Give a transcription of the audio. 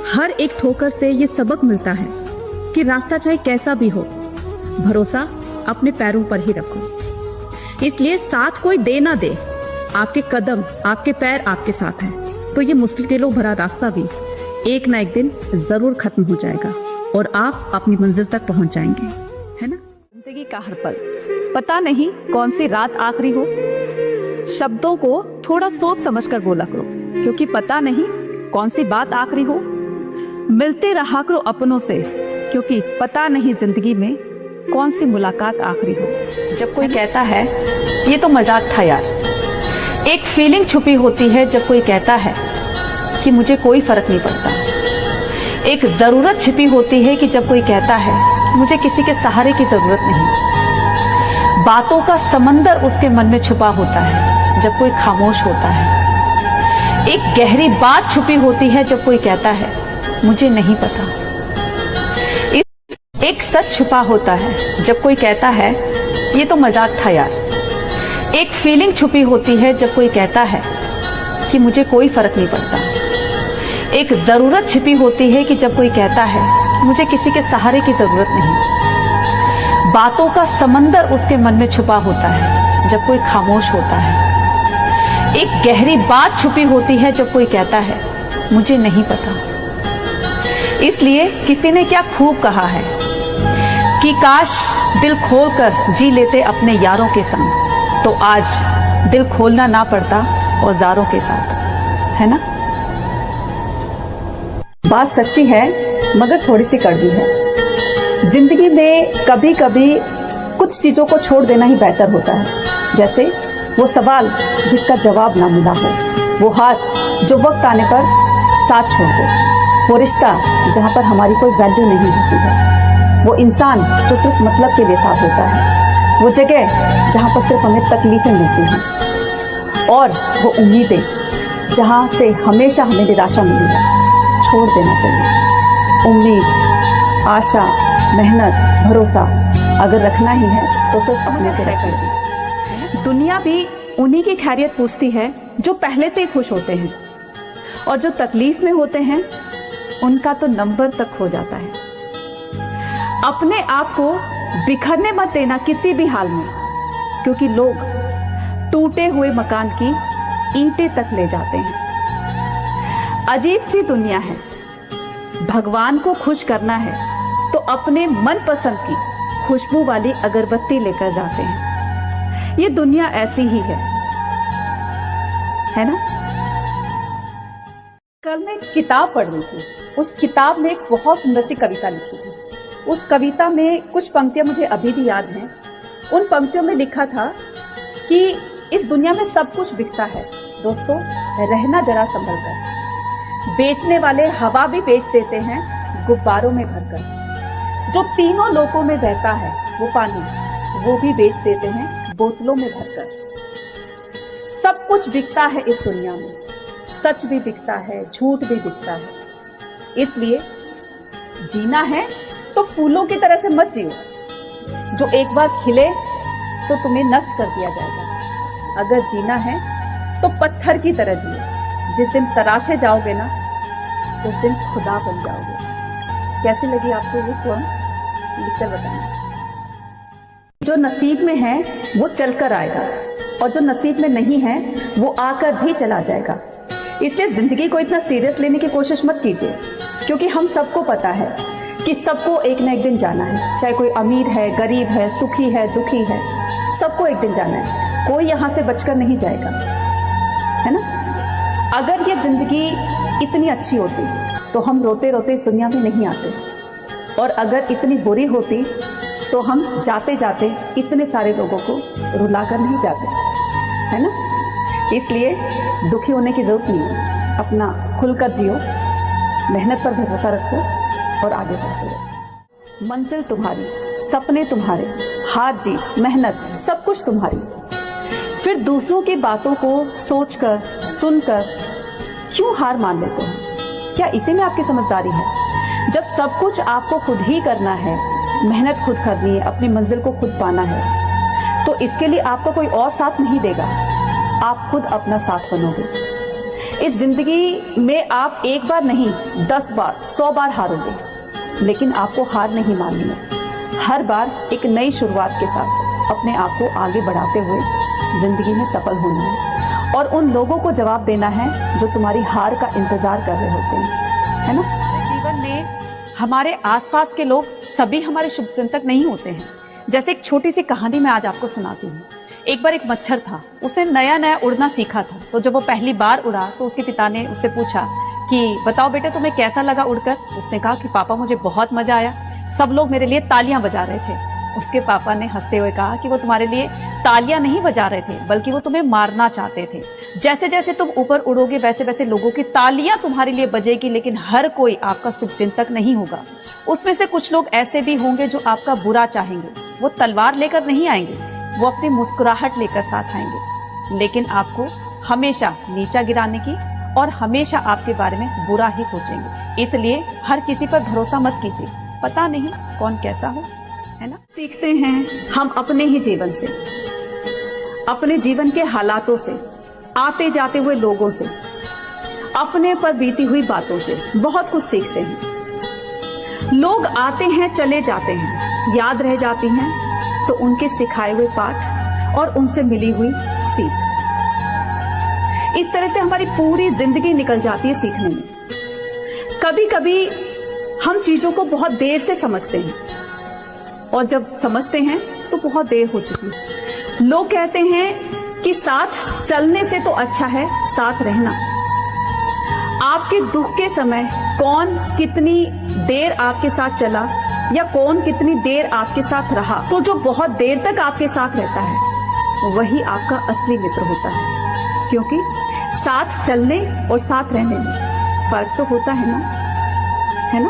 हर एक ठोकर से ये सबक मिलता है कि रास्ता चाहे कैसा भी हो, भरोसा अपने पैरों पर ही रखो। इसलिए साथ कोई दे ना दे, आपके कदम, आपके पैर आपके साथ हैं, तो ये मुश्किलों भरा रास्ता भी एक ना एक दिन जरूर खत्म हो जाएगा और आप अपनी मंजिल तक पहुंच जाएंगे, है ना। जिंदगी का हर पल पता नहीं कौन सी रात आखिरी हो। शब्दों को थोड़ा सोच समझ कर बोला करो, क्योंकि पता नहीं कौन सी बात आखिरी हो। मिलते रहा करो अपनों से, क्योंकि पता नहीं जिंदगी में कौन सी मुलाकात आखिरी हो। जब कोई कहता है ये तो मजाक था यार, एक फीलिंग छुपी होती है जब कोई कहता है कि मुझे कोई फर्क नहीं पड़ता। एक जरूरत छिपी होती है कि जब कोई कहता है मुझे किसी के सहारे की जरूरत नहीं। बातों का समंदर उसके मन में छुपा होता है जब कोई खामोश होता है। एक गहरी बात छुपी होती है जब कोई कहता है मुझे नहीं पता। एक सच छुपा होता है जब कोई कहता है ये तो मजाक था यार। एक फीलिंग छुपी होती है जब कोई कहता है कि मुझे कोई फर्क नहीं पड़ता। एक जरूरत छिपी होती है कि जब कोई कहता है मुझे किसी के सहारे की जरूरत नहीं। बातों का समंदर उसके मन में छुपा होता है जब कोई खामोश होता है। एक गहरी बात छुपी होती है जब कोई कहता है मुझे नहीं पता। इसलिए किसी ने क्या खूब कहा है कि काश दिल खोलकर जी लेते अपने यारों के संग, तो आज दिल खोलना ना पड़ता औजारों के साथ, है ना। बात सच्ची है मगर थोड़ी सी कड़वी है। जिंदगी में कभी कभी कुछ चीजों को छोड़ देना ही बेहतर होता है। जैसे वो सवाल जिसका जवाब ना मिला हो, वो हाथ जो वक्त आने पर साथ छोड़ दे, वो रिश्ता जहां पर हमारी कोई वैल्यू नहीं होती है, वो इंसान जो सिर्फ मतलब के लिए साथ होता है, वो जगह जहां पर सिर्फ हमें तकलीफें मिलती हैं, और वो उम्मीदें जहां से हमेशा हमें निराशा मिली है, छोड़ देना चाहिए। उम्मीद, आशा, मेहनत, भरोसा अगर रखना ही है तो सिर्फ अपने पे रखिए। दुनिया भी उन्हीं की खैरियत पूछती है जो पहले से ही खुश होते हैं, और जो तकलीफ में होते हैं उनका तो नंबर तक खो जाता है। अपने आप को बिखरने मत देना किसी भी हाल में, क्योंकि लोग टूटे हुए मकान की ईंटें तक ले जाते हैं। अजीब सी दुनिया है। भगवान को खुश करना है तो अपने मनपसंद की खुशबू वाली अगरबत्ती लेकर जाते हैं। ये दुनिया ऐसी ही है ना। कल मैं एक किताब पढ़ रही थी। उस किताब में एक बहुत सुंदर सी कविता लिखी थी। उस कविता में कुछ पंक्तियां मुझे अभी भी याद हैं। उन पंक्तियों में लिखा था कि इस दुनिया में सब कुछ बिकता है दोस्तों, रहना जरा संभल कर। बेचने वाले हवा भी बेच देते हैं गुब्बारों में भरकर। जो तीनों लोकों में बहता है वो पानी, वो भी बेच देते हैं बोतलों में भरकर। सब कुछ बिकता है इस दुनिया में, सच भी बिकता है, झूठ भी बिकता है। इसलिए जीना है तो फूलों की तरह से मत जियो, जो एक बार खिले तो तुम्हें नष्ट कर दिया जाएगा। अगर जीना है तो पत्थर की तरह जियो, जिस दिन तराशे जाओगे ना उस दिन खुदा बन जाओगे। कैसी लगी आपको ये पोएम? लिखकर बताना। जो नसीब में है वो चलकर आएगा, और जो नसीब में नहीं है वो आकर भी चला जाएगा। इसलिए जिंदगी को इतना सीरियस लेने की कोशिश मत कीजिए, क्योंकि हम सबको पता है कि सबको एक न एक दिन जाना है। चाहे कोई अमीर है, गरीब है, सुखी है, दुखी है, सबको एक दिन जाना है। कोई यहाँ से बचकर नहीं जाएगा, है ना। अगर ये जिंदगी इतनी अच्छी होती तो हम रोते रोते इस दुनिया में नहीं आते, और अगर इतनी बुरी होती तो हम जाते जाते इतने सारे लोगों को रुलाकर नहीं जाते, है ना। इसलिए दुखी होने की जरूरत नहीं है। अपना खुलकर जियो, मेहनत पर भरोसा रखो और आगे बढ़ते रहो। मंजिल तुम्हारी, सपने तुम्हारे, हार जीत, मेहनत सब कुछ तुम्हारी। फिर दूसरों की बातों को सोचकर, सुनकर क्यों हार मान लेते हो? क्या इसी में आपकी समझदारी है? जब सब कुछ आपको खुद ही करना है, मेहनत खुद करनी है, अपनी मंजिल को खुद पाना है, तो इसके लिए आपका कोई और साथ नहीं देगा, आप खुद अपना साथ बनोगे। इस जिंदगी में आप एक बार नहीं 10 बार 100 बार हारोगे, लेकिन आपको हार नहीं माननी है। हर बार एक नई शुरुआत के साथ अपने आप को आगे बढ़ाते हुए जिंदगी में सफल होना है और उन लोगों को जवाब देना है जो तुम्हारी हार का इंतजार कर रहे होते हैं, है ना। जीवन में हमारे आसपास के लोग सभी हमारे शुभचिंतक नहीं होते हैं। जैसे एक छोटी सी कहानी मैं आज आपको सुनाती हूँ। एक बार एक मच्छर था, उसने नया नया उड़ना सीखा था। तो जब वो पहली बार उड़ा तो उसके पिता ने उससे पूछा कि बताओ बेटे तुम्हें कैसा लगा उड़कर। उसने कहा कि पापा मुझे बहुत मजा आया, सब लोग मेरे लिए तालियां बजा रहे थे। उसके पापा ने हंसते हुए कहा कि वो तुम्हारे लिए तालियां नहीं बजा रहे थे, बल्कि वो तुम्हें मारना चाहते थे। जैसे जैसे तुम ऊपर उड़ोगे वैसे वैसे लोगों की तालियां तुम्हारे लिए बजेगी, लेकिन हर कोई आपका शुभचिंतक नहीं होगा। उसमें से कुछ लोग ऐसे भी होंगे जो आपका बुरा चाहेंगे। वो तलवार लेकर नहीं आएंगे, वो अपनी मुस्कुराहट लेकर साथ आएंगे, लेकिन आपको हमेशा नीचा गिराने की और हमेशा आपके बारे में बुरा ही सोचेंगे। इसलिए हर किसी पर भरोसा मत कीजिए, पता नहीं कौन कैसा हो, है ना। सीखते हैं हम अपने ही जीवन से, अपने जीवन के हालातों से, आते जाते हुए लोगों से, अपने पर बीती हुई बातों से बहुत कुछ सीखते हैं। लोग आते हैं चले जाते हैं, याद रह जाती हैं तो उनके सिखाए हुए पाठ और उनसे मिली हुई सीख। इस तरह से हमारी पूरी जिंदगी निकल जाती है सीखने में। कभी कभी हम चीजों को बहुत देर से समझते हैं और जब समझते हैं तो बहुत देर हो चुकी है। लोग कहते हैं कि साथ चलने से तो अच्छा है साथ रहना। आपके दुख के समय कौन कितनी देर आपके साथ चला या कौन कितनी देर आपके साथ रहा, तो जो बहुत देर तक आपके साथ रहता है वही आपका असली मित्र होता है। क्योंकि साथ चलने और साथ रहने में फर्क तो होता है ना, है ना।